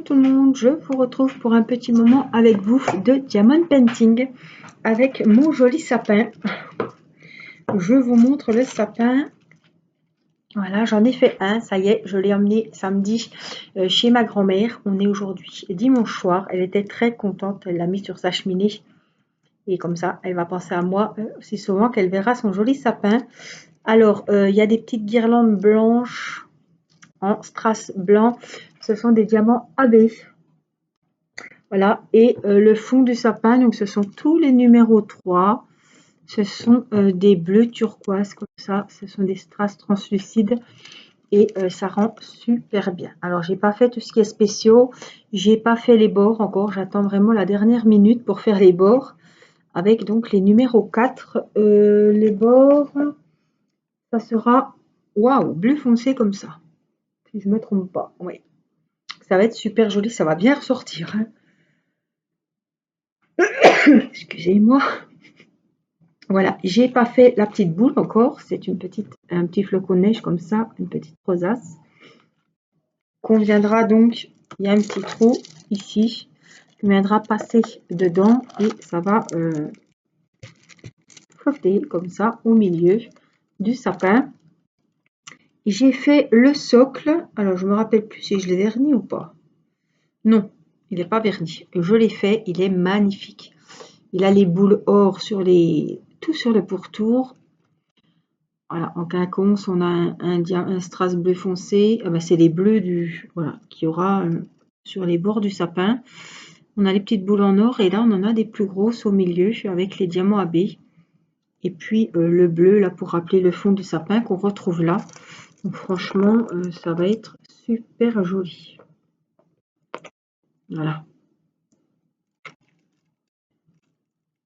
tout le monde, je vous retrouve pour un petit moment avec vous de Diamond Painting avec mon joli sapin. Je vous montre le sapin. Voilà, j'en ai fait un, ça y est, je l'ai emmené samedi chez ma grand-mère. On est aujourd'hui dimanche soir, elle était très contente, elle l'a mis sur sa cheminée. Et comme ça, elle va penser à moi aussi souvent qu'elle verra son joli sapin. Alors, il y a des petites guirlandes blanches en strass blanc. Ce sont des diamants AB. Voilà, et le fond du sapin, donc ce sont tous les numéros 3. Ce sont des bleus turquoise comme ça. Ce sont des strass translucides et ça rend super bien. Alors, j'ai pas fait tout ce qui est spéciaux. J'ai pas fait les bords encore. J'attends vraiment la dernière minute pour faire les bords avec donc les numéros 4. Les bords, ça sera waouh, bleu foncé comme ça. Si je me trompe pas. Oui. Ça va être super joli. Ça va bien ressortir. Hein. Excusez-moi. Voilà, j'ai pas fait la petite boule encore, c'est un petit flocon de neige comme ça, une petite rosace. Qu'on viendra donc, il y a un petit trou ici, qu'on viendra passer dedans et ça va flotter comme ça au milieu du sapin. J'ai fait le socle, alors je me rappelle plus si je l'ai verni ou pas. Non, il n'est pas verni, je l'ai fait, il est magnifique. Il a les boules or tout sur le pourtour. Voilà, en quinconce, on a un strass bleu foncé. Ah ben, c'est les bleus qu'il y aura sur les bords du sapin. On a les petites boules en or et là, on en a des plus grosses au milieu avec les diamants AB. Et puis le bleu, là, pour rappeler le fond du sapin qu'on retrouve là. Donc, franchement, ça va être super joli. Voilà.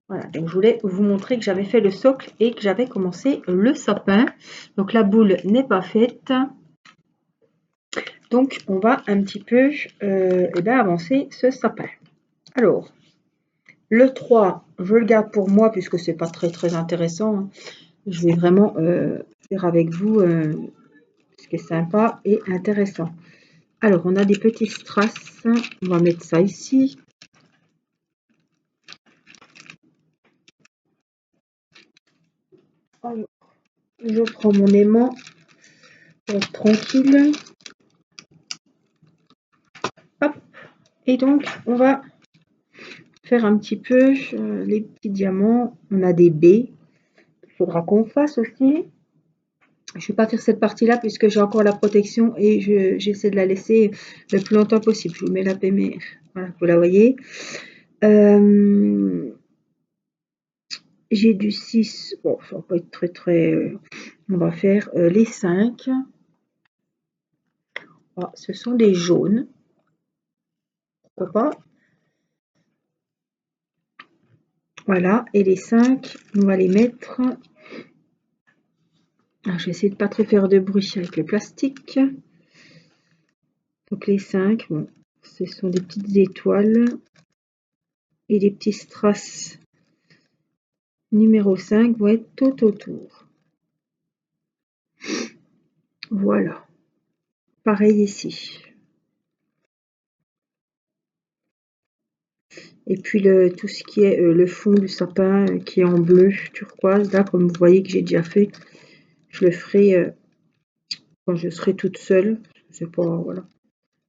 Voilà, donc je voulais vous montrer que j'avais fait le socle et que j'avais commencé le sapin. Donc la boule n'est pas faite. Donc on va un petit peu avancer ce sapin. Alors, le 3, je le garde pour moi puisque c'est pas très intéressant. Hein. Je vais vraiment faire avec vous ce qui est sympa et intéressant. Alors, on a des petits strass. On va mettre ça ici. Alors, je prends mon aimant pour être tranquille. Hop. Et donc, on va faire un petit peu les petits diamants. On a des baies. Il faudra qu'on fasse aussi. Je ne vais pas faire cette partie-là puisque j'ai encore la protection et j'essaie de la laisser le plus longtemps possible. Je vous mets la PMR. Voilà, vous la voyez. J'ai du 6. Bon, ça va pas être très... on va faire les 5. Ah, ce sont des jaunes. Pourquoi pas. Voilà, et les 5, on va les mettre... Alors, je vais essayer de ne pas trop faire de bruit avec le plastique. Donc les 5, bon, ce sont des petites étoiles et les petits strass numéro 5 vont être tout autour. Voilà. Pareil ici. Et puis tout ce qui est le fond du sapin qui est en bleu turquoise, là comme vous voyez que j'ai déjà fait, je le ferai quand je serai toute seule. C'est pas, voilà.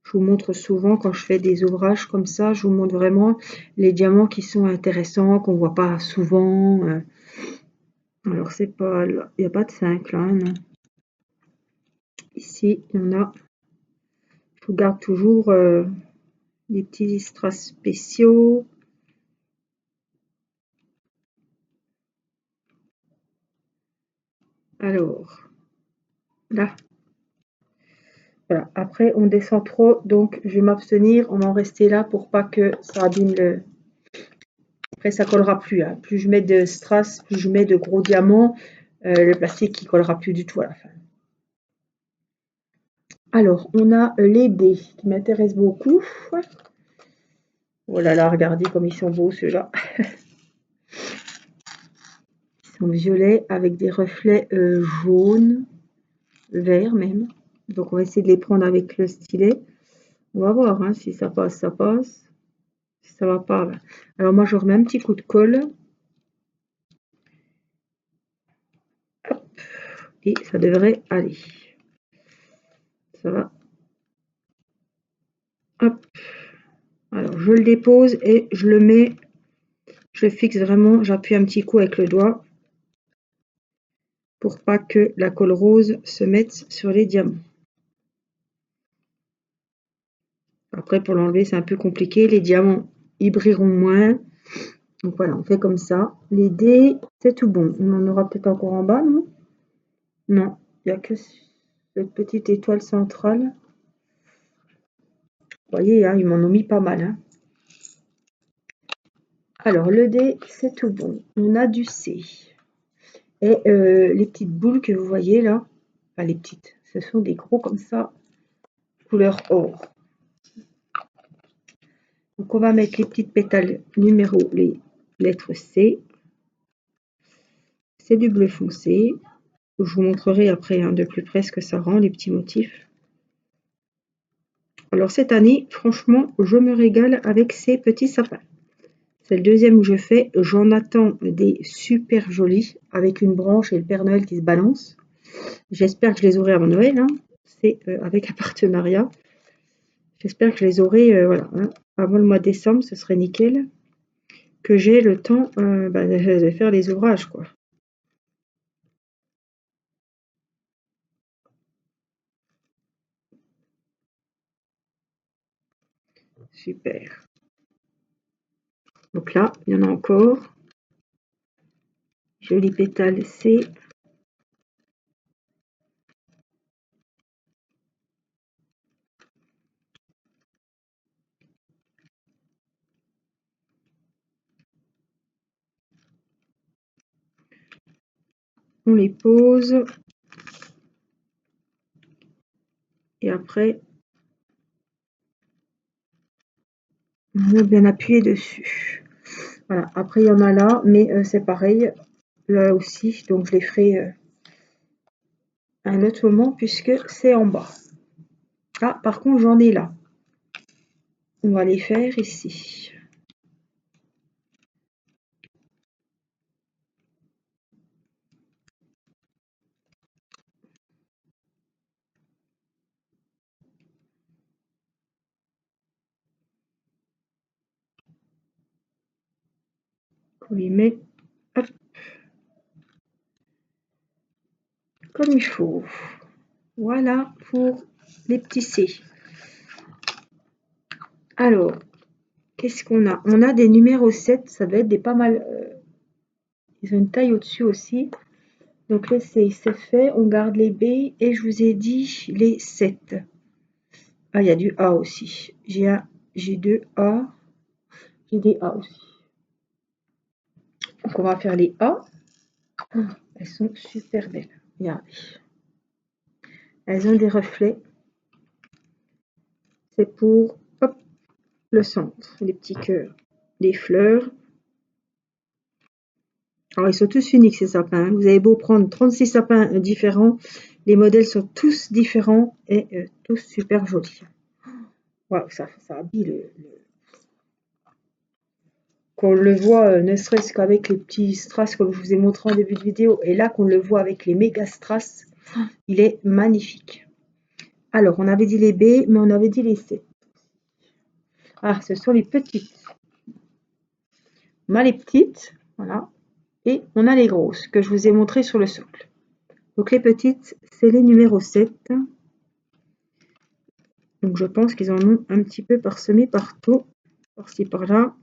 Je vous montre souvent quand je fais des ouvrages comme ça, je vous montre vraiment les diamants qui sont intéressants, qu'on voit pas souvent. Alors c'est pas, il n'y a pas de 5 là, non. Ici, on a, je vous garde toujours des petits strass spéciaux. Alors, là. Voilà. Après, on descend trop, donc je vais m'abstenir. On va en rester là pour pas que ça abîme le... Après, ça collera plus. Hein. Plus je mets de strass, plus je mets de gros diamants, le plastique qui collera plus du tout à la fin. Alors, on a les dés qui m'intéressent beaucoup. Oh là là, regardez comme ils sont beaux ceux-là. Ils sont violets avec des reflets jaunes, verts même. Donc, on va essayer de les prendre avec le stylet. On va voir hein, si ça passe, ça passe. Si ça va pas, ben. Alors moi je remets un petit coup de colle. Hop, et ça devrait aller. Ça va. Hop. Alors je le dépose et je le mets, je le fixe vraiment, j'appuie un petit coup avec le doigt pour pas que la colle rose se mette sur les diamants. Après pour l'enlever c'est un peu compliqué, les diamants ils brilleront moins. Donc voilà, on fait comme ça. Les dés, c'est tout bon. On en aura peut-être encore en bas, non? Non, il n'y a que cette petite étoile centrale. Vous voyez, hein, ils m'en ont mis pas mal. Hein. Alors, le dé, c'est tout bon. On a du C. Et les petites boules que vous voyez là, enfin les petites, ce sont des gros comme ça, couleur or. Donc, on va mettre les petites pétales numéro, les lettres C. C'est du bleu foncé. Je vous montrerai après hein, de plus près ce que ça rend, les petits motifs. Alors cette année, franchement, je me régale avec ces petits sapins. C'est le deuxième que je fais. J'en attends des super jolis avec une branche et le Père Noël qui se balance. J'espère que je les aurai avant Noël. Hein. C'est avec un partenariat. J'espère que je les aurai voilà, hein, avant le mois de décembre. Ce serait nickel. Que j'ai le temps de faire les ouvrages. Quoi. Super. Donc là, il y en a encore. Joli pétale C. On les pose. Et après, on va bien appuyer dessus. Voilà. Après, il y en a là, mais c'est pareil. Là aussi, donc je les ferai à un autre moment puisque c'est en bas. Ah, par contre, j'en ai là. On va les faire ici. On les met hop, comme il faut. Voilà pour les petits C. Alors, qu'est-ce qu'on a? On a des numéros 7, ça doit être des pas mal. Ils ont une taille au-dessus aussi. Donc les C, c'est fait. On garde les B et je vous ai dit les 7. Ah, il y a du A aussi. J'ai 2 A. J'ai des A aussi. Donc on va faire les A. Elles sont super belles. Regardez. Elles ont des reflets. C'est pour hop, le centre. Les petits cœurs. Les fleurs. Alors ils sont tous uniques ces sapins. Hein. Vous avez beau prendre 36 sapins différents. Les modèles sont tous différents et tous super jolis. Wow, ça habille qu'on le voit ne serait-ce qu'avec les petits strass comme je vous ai montré en début de vidéo et là qu'on le voit avec les méga strass, il est magnifique. Alors on avait dit les B mais on avait dit les C. Ah, ce sont les petites. On a les petites, voilà, et on a les grosses que je vous ai montrées sur le socle. Donc les petites, c'est les numéros 7. Donc je pense qu'ils en ont un petit peu parsemé partout, par-ci par-là.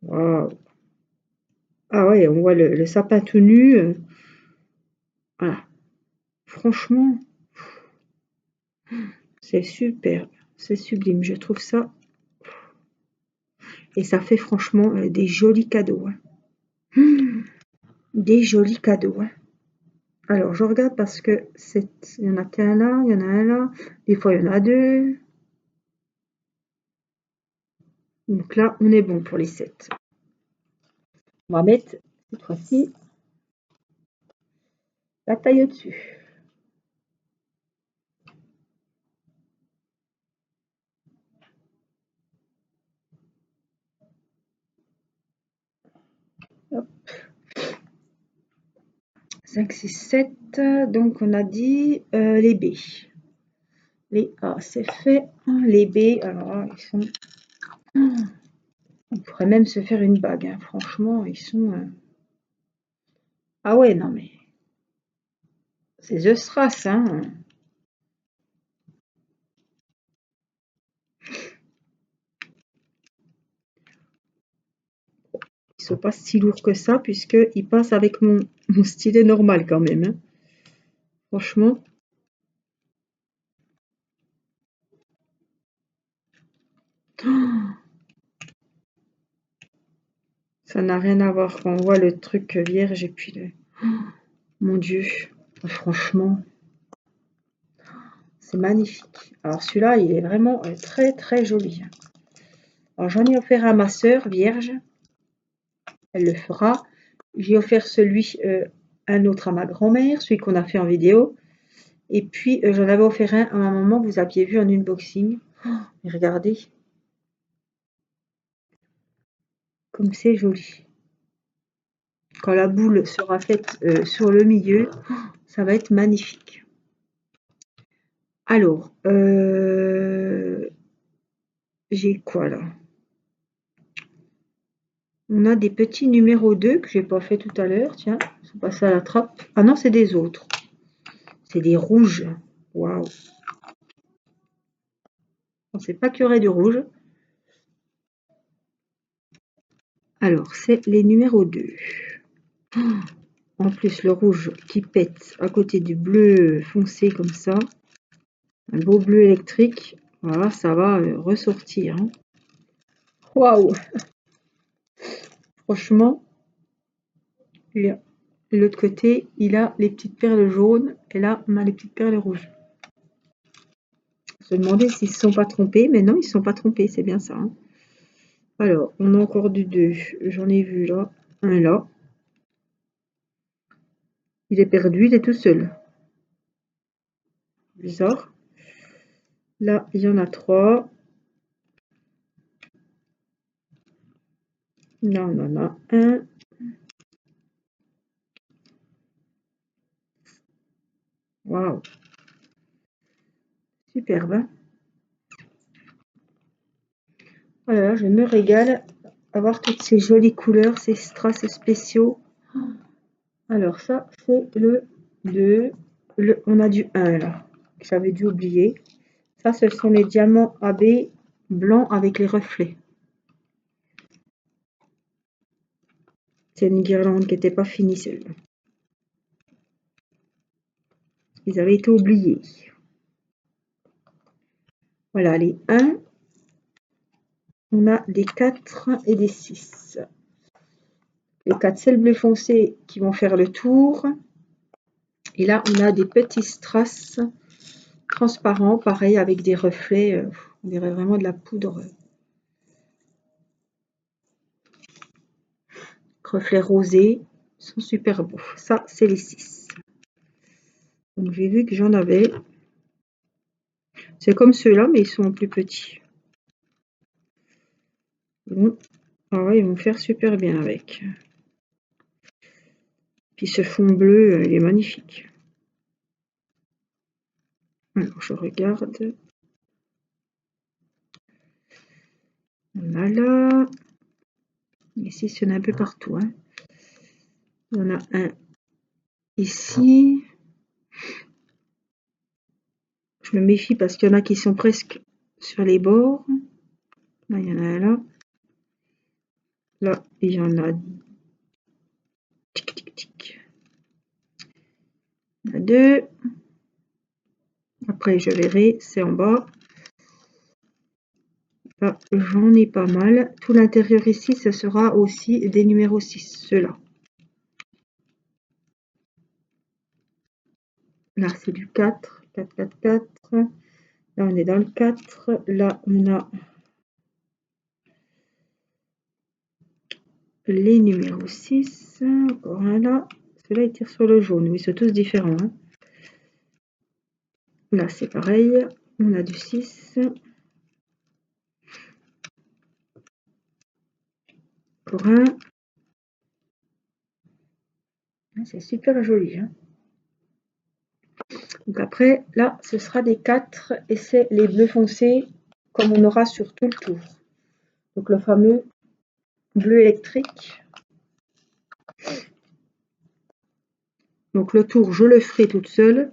Wow. Ah ouais, on voit le sapin tout nu. Voilà. Franchement, c'est superbe, c'est sublime, je trouve ça. Et ça fait franchement des jolis cadeaux. Hein. Des jolis cadeaux. Hein. Alors je regarde parce que il y en a qu'un là, il y en a un là, des fois il y en a deux. Donc là, on est bon pour les 7. On va mettre cette fois-ci la taille au-dessus. 5, 6, 7. Donc, on a dit les B. Les A, c'est fait. Les B, alors là, ils sont... On pourrait même se faire une bague, hein. Franchement, ils sont... Ah ouais, non mais... C'est The Strass, hein. Ils sont pas si lourds que ça, puisqu'ils passent avec mon stylet normal quand même, hein. Franchement. Ça n'a rien à voir quand on voit le truc vierge et puis le... Mon Dieu, franchement, c'est magnifique. Alors celui-là, il est vraiment très très joli. Alors j'en ai offert à ma sœur vierge, elle le fera. J'ai offert celui, un autre à ma grand-mère, celui qu'on a fait en vidéo. Et puis j'en avais offert un à ma maman, vous aviez vu en unboxing. Mais regardez, comme c'est joli. Quand la boule sera faite sur le milieu, ça va être magnifique. Alors, j'ai quoi là? On a des petits numéros 2 que j'ai pas fait tout à l'heure. Tiens, ils sont passés à la trappe. Ah non, c'est des autres. C'est des rouges. Waouh. Je pensais pas qu'il y aurait du rouge. Alors, c'est les numéros 2. En plus, le rouge qui pète à côté du bleu foncé comme ça. Un beau bleu électrique. Voilà, ça va ressortir, hein. Waouh. Franchement, et de l'autre côté, il a les petites perles jaunes. Et là, on a les petites perles rouges. Je me demandais s'ils ne se sont pas trompés, mais non, ils ne se sont pas trompés, c'est bien ça, hein. Alors, on a encore du 2. J'en ai vu là, un là. Il est perdu, il est tout seul. Bizarre. Là, il y en a 3. Là, on en a un. Waouh. Superbe, hein. Voilà, je me régale à voir toutes ces jolies couleurs, ces strass spéciaux. Alors ça, c'est le 2. On a du 1 là, que j'avais dû oublier. Ça, ce sont les diamants AB blancs avec les reflets. C'est une guirlande qui n'était pas finie celle-là. Ils avaient été oubliés. Voilà, les 1. On a des 4 et des 6. Les 4, c'est le bleu foncé qui vont faire le tour. Et là, on a des petits strass transparents, pareil, avec des reflets. On dirait vraiment de la poudre. Reflets rosés. Ils sont super beaux. Ça, c'est les 6. Donc, j'ai vu que j'en avais. C'est comme ceux-là, mais ils sont plus petits. Bon. Ah ouais, ils vont faire super bien avec. Puis ce fond bleu, il est magnifique. Alors, je regarde. On a là. Ici, il y en a un peu partout, hein. Il y en a un ici. Je me méfie parce qu'il y en a qui sont presque sur les bords. Là, il y en a un là. Là, il y en a... Tic, tic, tic. Il y en a 2. Après, je verrai, c'est en bas. Là, j'en ai pas mal. Tout l'intérieur ici, ce sera aussi des numéros 6, ceux-là. Là, c'est du 4. 4, 4, 4. Là, on est dans le 4. Là, on a les numéros 6. Encore un là. Ceux-là, ils tirent sur le jaune. Oui, ils sont tous différents, hein. Là, c'est pareil. On a du 6. Encore un. C'est super joli, hein. Donc après, là, ce sera des 4 et c'est les bleus foncés comme on aura sur tout le tour. Donc le fameux bleu électrique. Donc le tour, je le ferai toute seule.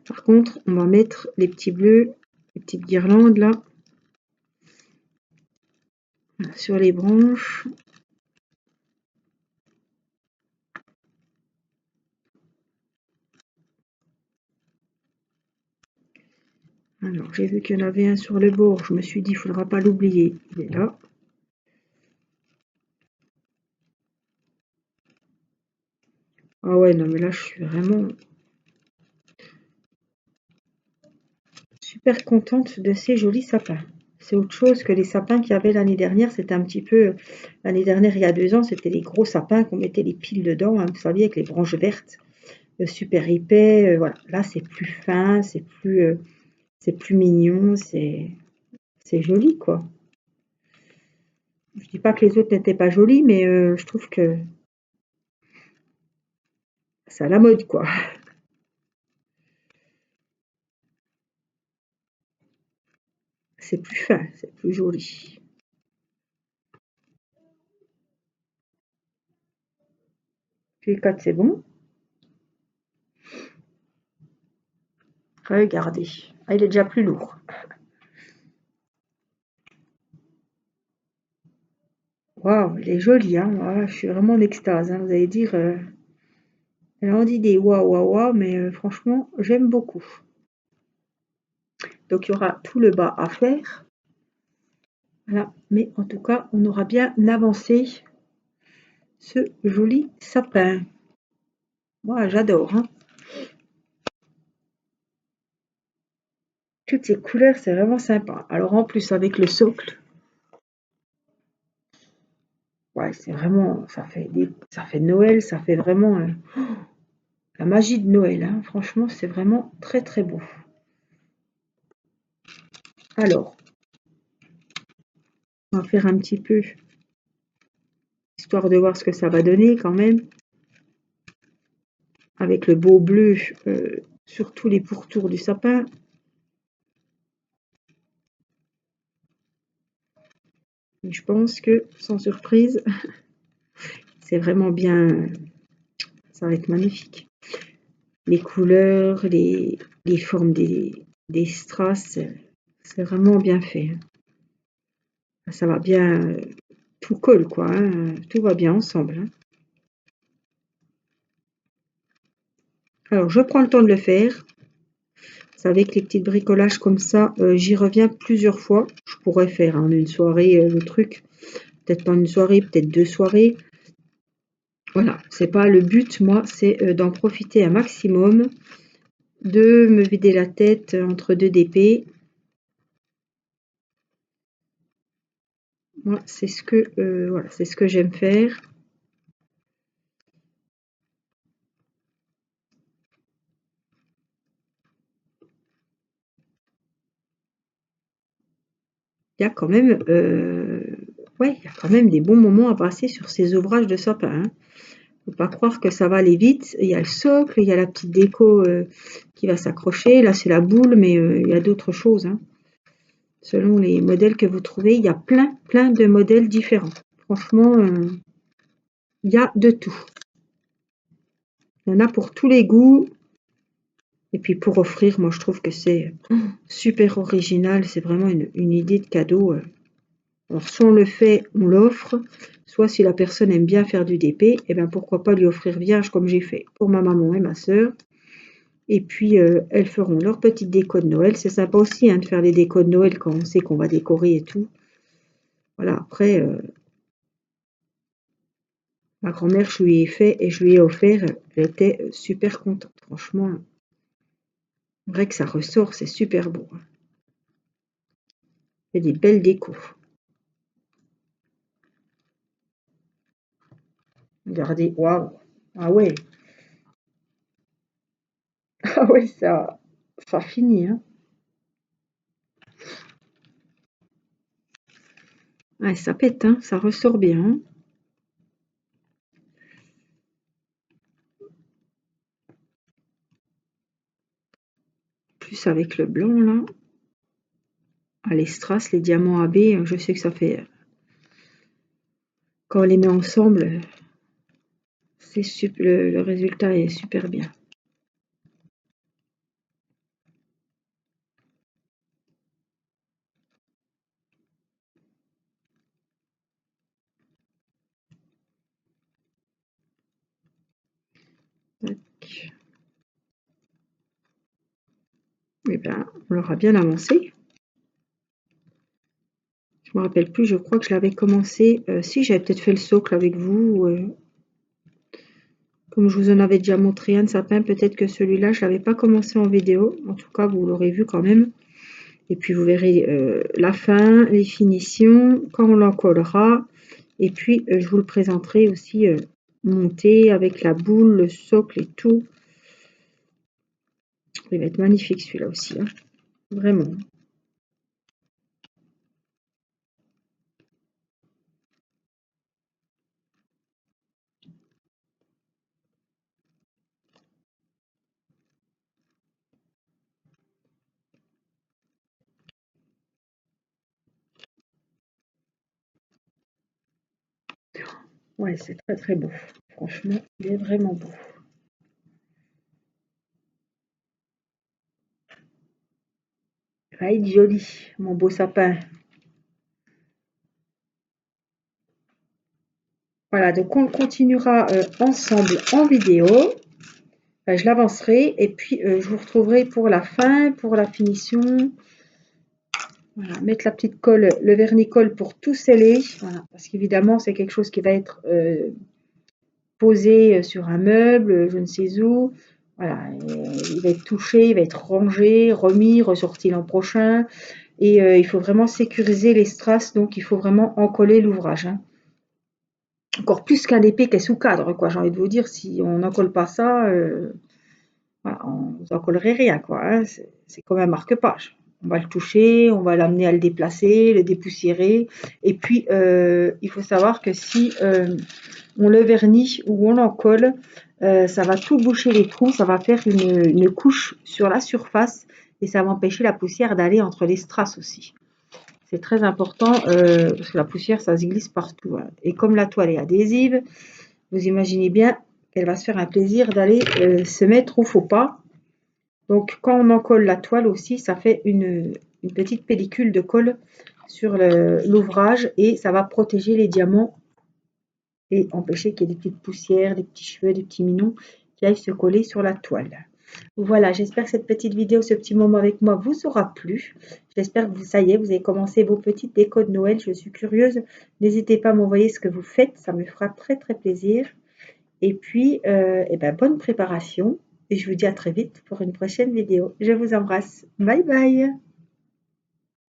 Par contre, on va mettre les petits bleus, les petites guirlandes là, sur les branches. Alors, j'ai vu qu'il y en avait un sur le bord. Je me suis dit, il ne faudra pas l'oublier. Il est là. Ah ouais, non, mais là, je suis vraiment super contente de ces jolis sapins. C'est autre chose que les sapins qu'il y avait l'année dernière. C'était un petit peu... L'année dernière, il y a 2 ans, c'était les gros sapins qu'on mettait les piles dedans, hein, vous saviez, avec les branches vertes. Super épais. Voilà. Là, c'est plus fin, c'est plus mignon, c'est joli, quoi. Je dis pas que les autres n'étaient pas jolis, mais je trouve que c'est à la mode, quoi. C'est plus fin, c'est plus joli. Puis 4, c'est bon. Regardez. Ah, il est déjà plus lourd. Waouh, il est joli, hein. Voilà, je suis vraiment en extase, hein. Vous allez dire, elle en dit des waouh, waouh, waouh, mais franchement, j'aime beaucoup. Donc, il y aura tout le bas à faire. Voilà. Mais en tout cas, on aura bien avancé ce joli sapin. Moi, j'adore, hein. Toutes ces couleurs, c'est vraiment sympa. Alors, en plus, avec le socle, ouais, c'est vraiment, ça fait Noël, ça fait vraiment la magie de Noël, hein. Franchement, c'est vraiment très très beau. Alors, on va faire un petit peu, histoire de voir ce que ça va donner quand même, avec le beau bleu sur tous les pourtours du sapin. Et je pense que, sans surprise, c'est vraiment bien, ça va être magnifique. Les couleurs, les formes des strass, c'est vraiment bien fait, hein. Ça va bien, tout colle quoi, hein, tout va bien ensemble, hein. Alors je prends le temps de le faire. C'est avec les petits bricolages comme ça, j'y reviens plusieurs fois. Je pourrais faire en une soirée le truc, peut-être pas une soirée, peut-être 2 soirées. Voilà, c'est pas le but, moi, c'est d'en profiter un maximum, de me vider la tête entre 2 DP. Moi, c'est ce que voilà, c'est ce que j'aime faire. Il y a quand même, ouais, il y a quand même des bons moments à passer sur ces ouvrages de sapin, hein. Faut pas croire que ça va aller vite. Il y a le socle, il y a la petite déco qui va s'accrocher. Là, c'est la boule, mais il y a d'autres choses, hein. Selon les modèles que vous trouvez, il y a plein de modèles différents. Franchement, il y a de tout. Il y en a pour tous les goûts. Et puis pour offrir, moi je trouve que c'est super original. C'est vraiment une idée de cadeau. Alors soit on le fait, on l'offre. Soit si la personne aime bien faire du DP, eh ben pourquoi pas lui offrir vierge comme j'ai fait pour ma maman et ma sœur. Et puis elles feront leur petite déco de Noël. C'est sympa aussi hein, de faire des décos de Noël quand on sait qu'on va décorer et tout. Voilà, après, ma grand-mère, je lui ai fait et je lui ai offert. Elle était super contente. Franchement, vrai que ça ressort, c'est super beau, hein. Il y a des belles décos. Regardez, waouh! Ah ouais, ah ouais, ça finit, hein. Ouais, ça pète, hein, ça ressort bien, hein. plus avec le blanc là. Ah, les strass, les diamants AB, je sais que ça fait... Quand on les met ensemble, le résultat est super bien. Tac. Eh bien, on l'aura bien avancé. Je me rappelle plus, je crois que je l'avais commencé. Si, j'avais peut-être fait le socle avec vous. Comme je vous en avais déjà montré un de sapin, peut-être que celui-là, je ne l'avais pas commencé en vidéo. En tout cas, vous l'aurez vu quand même. Et puis, vous verrez la fin, les finitions, quand on l'encollera. Et puis, je vous le présenterai aussi monté avec la boule, le socle et tout. Il va être magnifique celui-là aussi. Hein. Vraiment. Ouais, c'est très très beau. Franchement, il est vraiment beau. Ah, il est joli, mon beau sapin. Voilà, donc on continuera ensemble en vidéo. Je l'avancerai et puis je vous retrouverai pour la fin, pour la finition. Voilà, mettre la petite colle, le vernis-colle pour tout sceller. Voilà, parce qu'évidemment, c'est quelque chose qui va être posé sur un meuble, je ne sais où. Voilà, il va être touché, il va être rangé, remis, ressorti l'an prochain. Et il faut vraiment sécuriser les strass, donc il faut vraiment encoller l'ouvrage. Hein. Encore plus qu'un épée qui est sous cadre, quoi. J'ai envie de vous dire, si on n'encolle pas ça, voilà, on vous encollerait rien, quoi. Hein. C'est comme un marque-page. On va le toucher, on va l'amener à le déplacer, le dépoussiérer. Et puis, il faut savoir que si on le vernit ou on l'encolle, ça va tout boucher les trous, ça va faire une couche sur la surface et ça va empêcher la poussière d'aller entre les strass aussi. C'est très important parce que la poussière, ça se glisse partout. Hein. Et comme la toile est adhésive, vous imaginez bien qu'elle va se faire un plaisir d'aller se mettre où il ne faut pas. Donc, quand on encolle la toile aussi, ça fait une petite pellicule de colle sur l'ouvrage et ça va protéger les diamants et empêcher qu'il y ait des petites poussières, des petits cheveux, des petits minons qui aillent se coller sur la toile. Voilà, j'espère que cette petite vidéo, ce petit moment avec moi vous aura plu. J'espère que ça y est, vous avez commencé vos petites décos de Noël. Je suis curieuse. N'hésitez pas à m'envoyer ce que vous faites, ça me fera très très plaisir. Et puis, eh ben, bonne préparation. Et je vous dis à très vite pour une prochaine vidéo. Je vous embrasse. Bye bye.